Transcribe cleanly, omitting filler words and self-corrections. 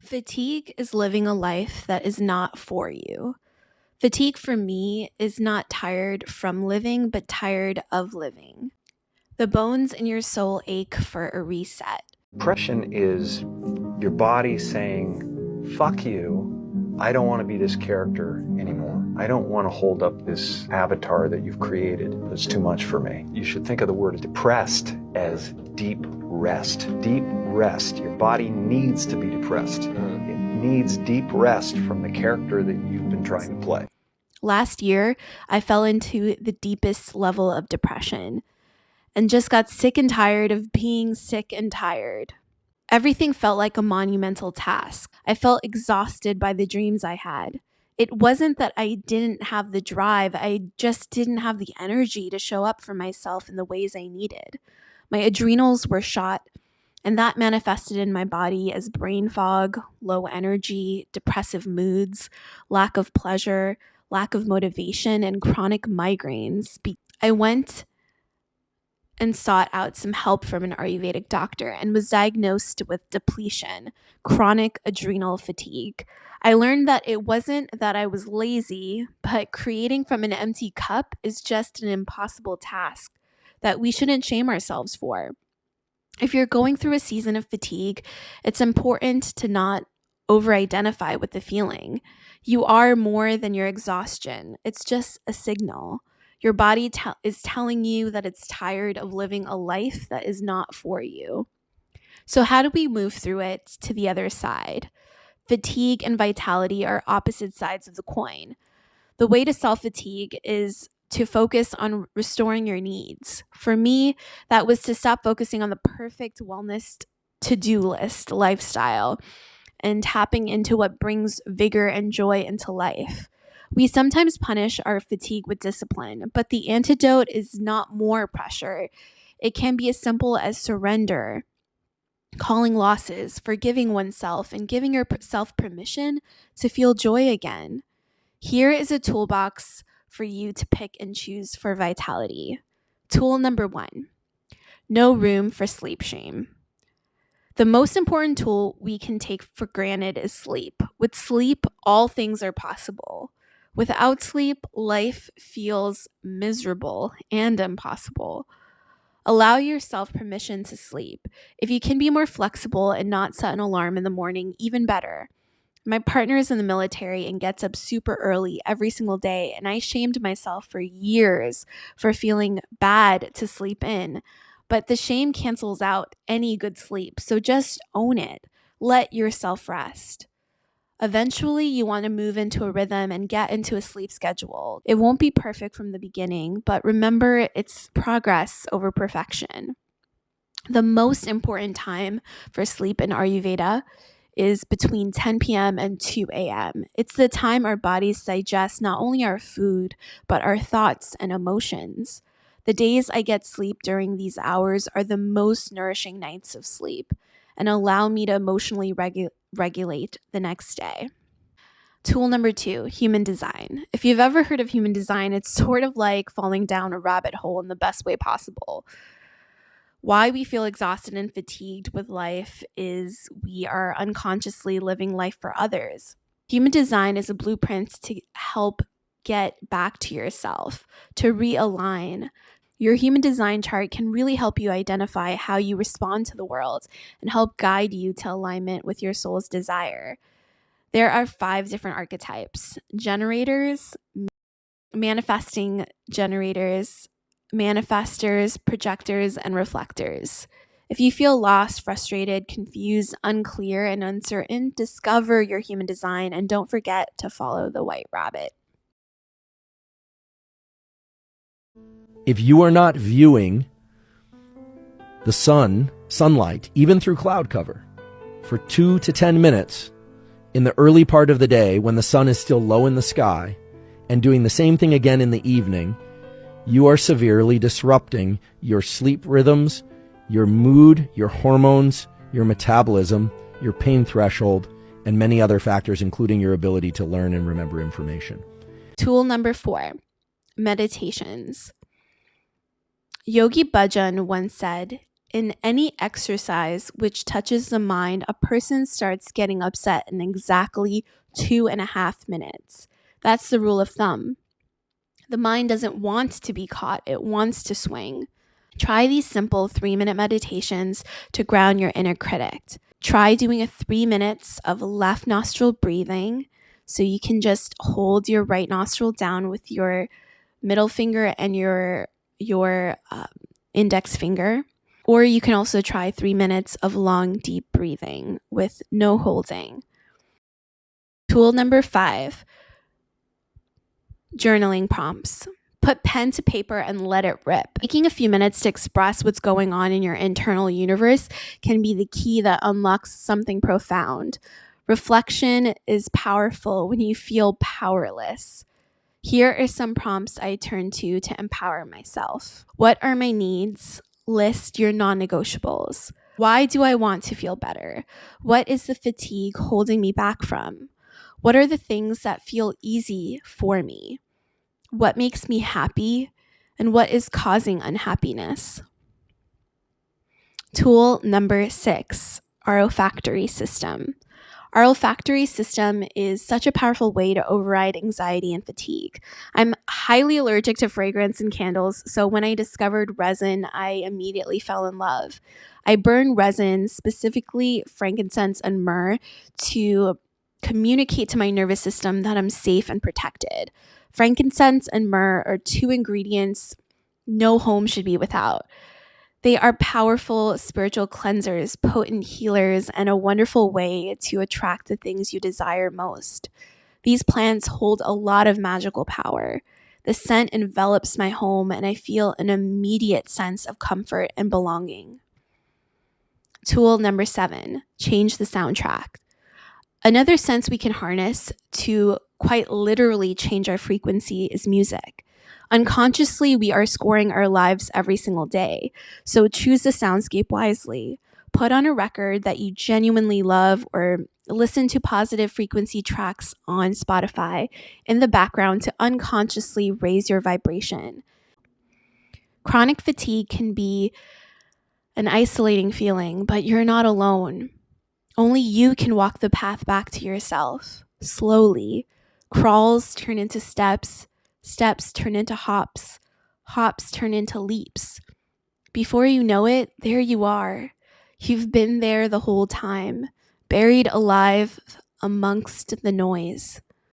Fatigue is living a life that is not for you. Fatigue for me is not tired from living, but tired of living. The bones in your soul ache for a reset. Depression is your body saying, fuck you, I don't want to be this character anymore. I don't want to hold up this avatar that you've created. It's too much for me. You should think of the word depressed as deep rest. Deep rest. Your body needs to be depressed. It needs deep rest from the character that you've been trying to play. Last year, I fell into the deepest level of depression and just got sick and tired of being sick and tired. Everything felt like a monumental task. I felt exhausted by the dreams I had. It wasn't that I didn't have the drive, I just didn't have the energy to show up for myself in the ways I needed. My adrenals were shot, and that manifested in my body as brain fog, low energy, depressive moods, lack of pleasure, lack of motivation, and chronic migraines. I went and sought out some help from an Ayurvedic doctor and was diagnosed with depletion, chronic adrenal fatigue. I learned that it wasn't that I was lazy, but creating from an empty cup is just an impossible task that we shouldn't shame ourselves for. If you're going through a season of fatigue, it's important to not over-identify with the feeling. You are more than your exhaustion. It's just a signal. Your body is telling you that it's tired of living a life that is not for you. So how do we move through it to the other side? Fatigue and vitality are opposite sides of the coin. The way to solve fatigue is to focus on restoring your needs. For me, that was to stop focusing on the perfect wellness to-do list lifestyle and tapping into what brings vigor and joy into life. We sometimes punish our fatigue with discipline, but the antidote is not more pressure. It can be as simple as surrender, calling losses, forgiving oneself, and giving yourself permission to feel joy again. Here is a toolbox for you to pick and choose for vitality. Tool number 1, no room for sleep shame. The most important tool we can take for granted is sleep. With sleep, all things are possible. Without sleep, life feels miserable and impossible. Allow yourself permission to sleep. If you can be more flexible and not set an alarm in the morning, even better. My partner is in the military and gets up super early every single day, and I shamed myself for years for feeling bad to sleep in. But the shame cancels out any good sleep, so just own it. Let yourself rest. Eventually, you want to move into a rhythm and get into a sleep schedule. It won't be perfect from the beginning, but remember, it's progress over perfection. The most important time for sleep in Ayurveda is between 10 p.m. and 2 a.m. It's the time our bodies digest not only our food, but our thoughts and emotions. The days I get sleep during these hours are the most nourishing nights of sleep and allow me to emotionally regulate the next day. Tool number 2, human design. If you've ever heard of human design, it's sort of like falling down a rabbit hole in the best way possible. Why we feel exhausted and fatigued with life is we are unconsciously living life for others. Human design is a blueprint to help get back to yourself, to realign. Your human design chart can really help you identify how you respond to the world and help guide you to alignment with your soul's desire. There are 5 different archetypes: generators, manifesting generators, manifestors, projectors, and reflectors. If you feel lost, frustrated, confused, unclear, and uncertain, discover your human design and don't forget to follow the white rabbit. If you are not viewing the sunlight, even through cloud cover, for 2 to 10 minutes in the early part of the day when the sun is still low in the sky, and doing the same thing again in the evening, you are severely disrupting your sleep rhythms, your mood, your hormones, your metabolism, your pain threshold, and many other factors, including your ability to learn and remember information. Tool number 4, meditations. Yogi Bhajan once said, in any exercise which touches the mind, a person starts getting upset in exactly 2.5 minutes. That's the rule of thumb. The mind doesn't want to be caught, it wants to swing. Try these simple 3-minute meditations to ground your inner critic. Try doing a 3 minutes of left nostril breathing. So you can just hold your right nostril down with your middle finger and your index finger. Or you can also try 3 minutes of long, deep breathing with no holding. Tool number 5, journaling prompts. Put pen to paper and let it rip. Taking a few minutes to express what's going on in your internal universe can be the key that unlocks something profound. Reflection is powerful when you feel powerless. Here are some prompts I turn to empower myself. What are my needs? List your non-negotiables. Why do I want to feel better? What is the fatigue holding me back from? What are the things that feel easy for me? What makes me happy? And what is causing unhappiness? Tool number 6, our olfactory system. Our olfactory system is such a powerful way to override anxiety and fatigue. I'm highly allergic to fragrance and candles, so when I discovered resin, I immediately fell in love. I burn resin, specifically frankincense and myrrh, to communicate to my nervous system that I'm safe and protected. Frankincense and myrrh are 2 ingredients no home should be without. They are powerful spiritual cleansers, potent healers, and a wonderful way to attract the things you desire most. These plants hold a lot of magical power. The scent envelops my home, and I feel an immediate sense of comfort and belonging. Tool number 7, change the soundtrack. Another sense we can harness to quite literally change our frequency is music. Unconsciously, we are scoring our lives every single day, so choose the soundscape wisely. Put on a record that you genuinely love or listen to positive frequency tracks on Spotify in the background to unconsciously raise your vibration. Chronic fatigue can be an isolating feeling, but you're not alone. Only you can walk the path back to yourself, slowly. Crawls turn into steps, steps turn into hops, hops turn into leaps. Before you know it, there you are. You've been there the whole time, buried alive amongst the noise.